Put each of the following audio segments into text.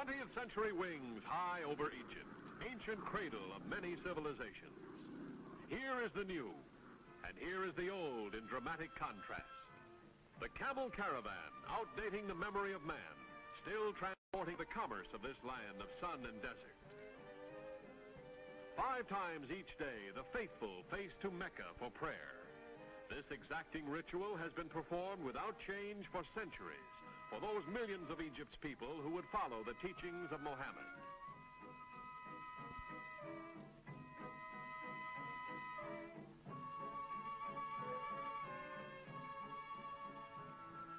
20th century wings high over Egypt, ancient cradle of many civilizations. Here is the new, and here is the old in dramatic contrast. The camel caravan, outdating the memory of man, still transporting the commerce of this land of sun and desert. 5 times each day, the faithful face to Mecca for prayer. This exacting ritual has been performed without change for centuries for those millions of Egypt's people who would follow the teachings of Mohammed.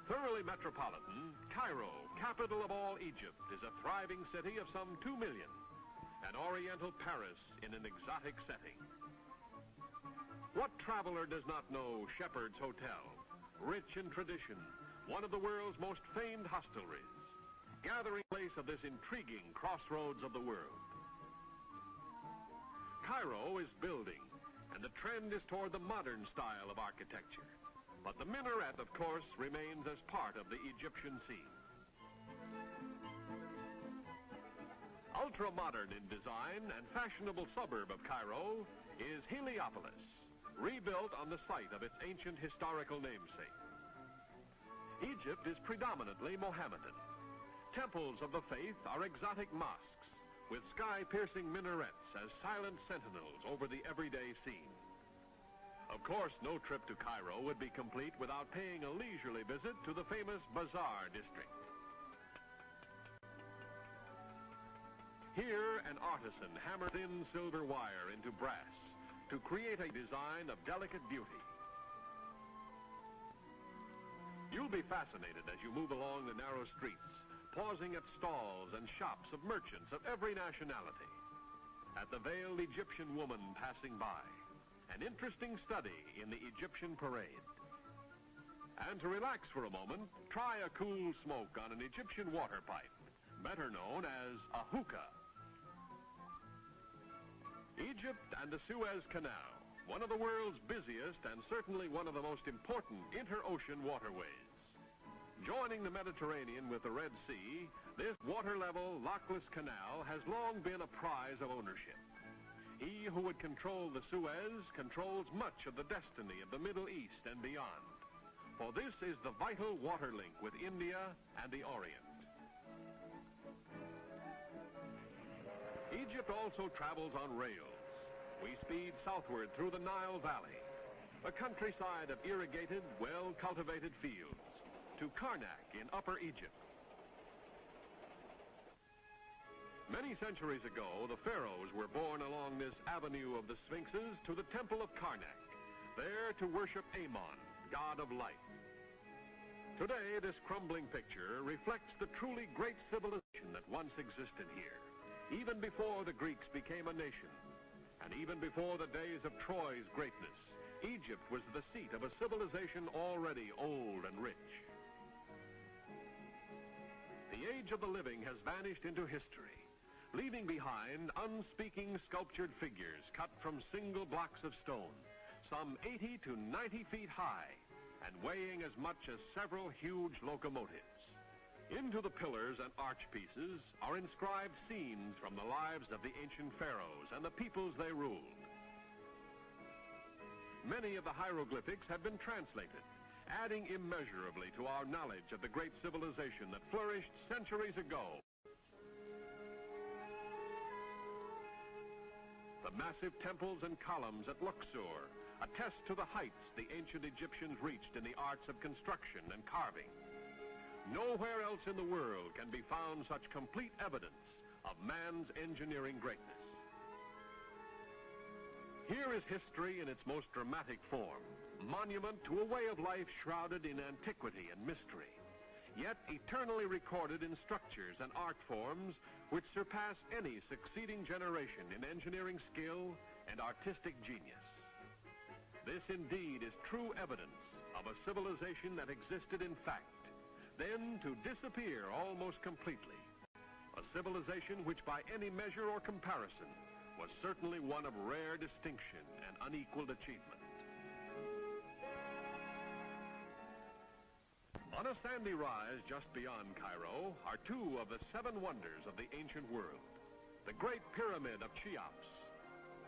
Thoroughly metropolitan, Cairo, capital of all Egypt, is a thriving city of some 2 million, an oriental Paris in an exotic setting. What traveler does not know Shepherd's Hotel, rich in tradition, one of the world's most famed hostelries, gathering place of this intriguing crossroads of the world. Cairo is building, and the trend is toward the modern style of architecture. But the minaret, of course, remains as part of the Egyptian scene. Ultra-modern in design and fashionable suburb of Cairo is Heliopolis, rebuilt on the site of its ancient historical namesake. Egypt is predominantly Mohammedan. Temples of the faith are exotic mosques with sky-piercing minarets as silent sentinels over the everyday scene. Of course, no trip to Cairo would be complete without paying a leisurely visit to the famous Bazaar district. Here, an artisan hammers thin silver wire into brass to create a design of delicate beauty. You'll be fascinated as you move along the narrow streets, pausing at stalls and shops of merchants of every nationality. At the veiled Egyptian woman passing by, an interesting study in the Egyptian parade. And to relax for a moment, try a cool smoke on an Egyptian water pipe, better known as a hookah. Egypt and the Suez Canal, one of the world's busiest and certainly one of the most important inter-ocean waterways. Joining the Mediterranean with the Red Sea, this water-level, lockless canal has long been a prize of ownership. He who would control the Suez controls much of the destiny of the Middle East and beyond. For this is the vital water link with India and the Orient. Egypt also travels on rails. We speed southward through the Nile Valley, a countryside of irrigated, well-cultivated fields, to Karnak in Upper Egypt. Many centuries ago, the pharaohs were born along this avenue of the Sphinxes to the temple of Karnak, there to worship Amon, god of light. Today, this crumbling picture reflects the truly great civilization that once existed here, even before the Greeks became a nation, and even before the days of Troy's greatness. Egypt was the seat of a civilization already old and rich. The age of the living has vanished into history, leaving behind unspeaking sculptured figures cut from single blocks of stone, some 80 to 90 feet high, and weighing as much as several huge locomotives. Into the pillars and arch pieces are inscribed scenes from the lives of the ancient pharaohs and the peoples they ruled. Many of the hieroglyphics have been translated, adding immeasurably to our knowledge of the great civilization that flourished centuries ago. The massive temples and columns at Luxor attest to the heights the ancient Egyptians reached in the arts of construction and carving. Nowhere else in the world can be found such complete evidence of man's engineering greatness. Here is history in its most dramatic form, monument to a way of life shrouded in antiquity and mystery, yet eternally recorded in structures and art forms which surpass any succeeding generation in engineering skill and artistic genius. This indeed is true evidence of a civilization that existed in fact, then to disappear almost completely. A civilization which by any measure or comparison was certainly one of rare distinction and unequaled achievement. On a sandy rise just beyond Cairo are two of the seven wonders of the ancient world. The Great Pyramid of Cheops,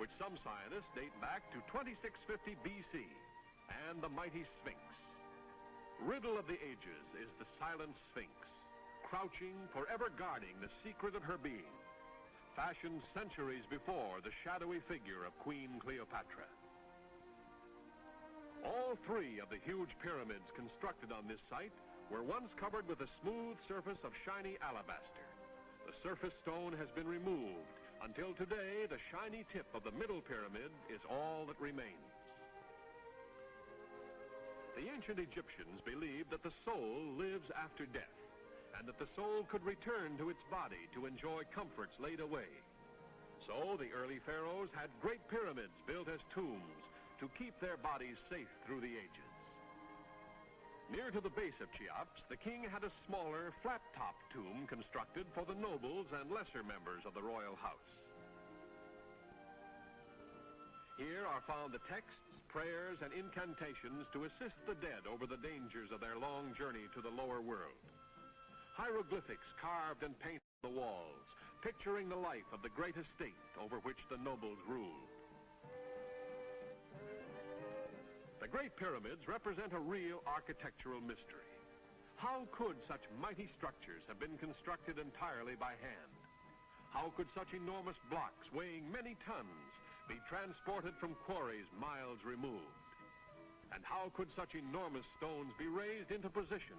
which some scientists date back to 2650 BC, and the mighty Sphinx. Riddle of the ages is the silent Sphinx, crouching, forever guarding the secret of her being, fashioned centuries before the shadowy figure of Queen Cleopatra. All three of the huge pyramids constructed on this site were once covered with a smooth surface of shiny alabaster. The surface stone has been removed until today the shiny tip of the middle pyramid is all that remains. The ancient Egyptians believed that the soul lives after death, and that the soul could return to its body to enjoy comforts laid away. So the early pharaohs had great pyramids built as tombs to keep their bodies safe through the ages. Near to the base of Cheops, the king had a smaller, flat-top tomb constructed for the nobles and lesser members of the royal house. Here are found the texts, prayers, and incantations to assist the dead over the dangers of their long journey to the lower world. Hieroglyphics carved and painted on the walls, picturing the life of the great estate over which the nobles ruled. The Great Pyramids represent a real architectural mystery. How could such mighty structures have been constructed entirely by hand? How could such enormous blocks weighing many tons be transported from quarries miles removed? And how could such enormous stones be raised into position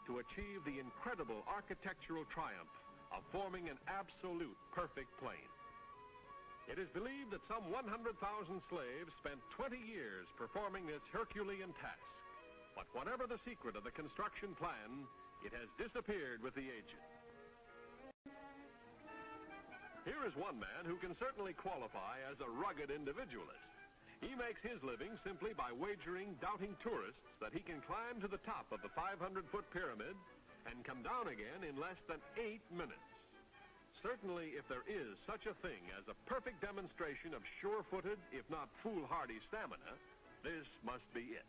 to achieve the incredible architectural triumph of forming an absolute perfect plane? It is believed that some 100,000 slaves spent 20 years performing this Herculean task. But whatever the secret of the construction plan, it has disappeared with the ages. Here is one man who can certainly qualify as a rugged individualist. He makes his living simply by wagering doubting tourists that he can climb to the top of the 500-foot pyramid and come down again in less than 8 minutes. Certainly, if there is such a thing as a perfect demonstration of sure-footed, if not foolhardy stamina, this must be it.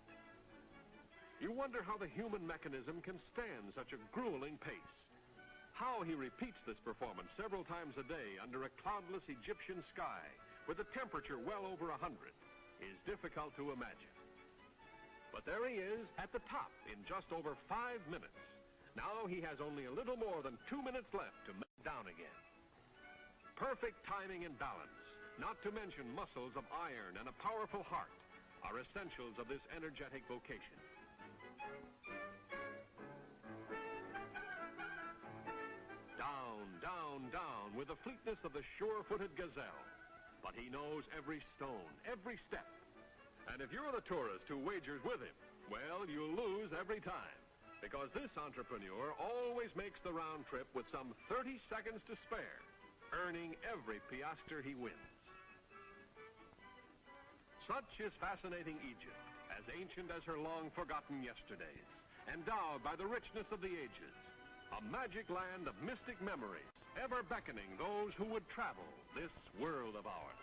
You wonder how the human mechanism can stand such a grueling pace. How he repeats this performance several times a day under a cloudless Egyptian sky with a temperature well over 100 is difficult to imagine. But there he is at the top in just over 5 minutes. Now he has only a little more than 2 minutes left to melt down again. Perfect timing and balance, not to mention muscles of iron and a powerful heart, are essentials of this energetic vocation. Down, down, down with the fleetness of the sure-footed gazelle. But he knows every stone, every step. And if you're the tourist who wagers with him, well, you'll lose every time. Because this entrepreneur always makes the round trip with some 30 seconds to spare, earning every piastre he wins. Such is fascinating Egypt, as ancient as her long-forgotten yesterdays, endowed by the richness of the ages, a magic land of mystic memories, ever beckoning those who would travel this world of ours.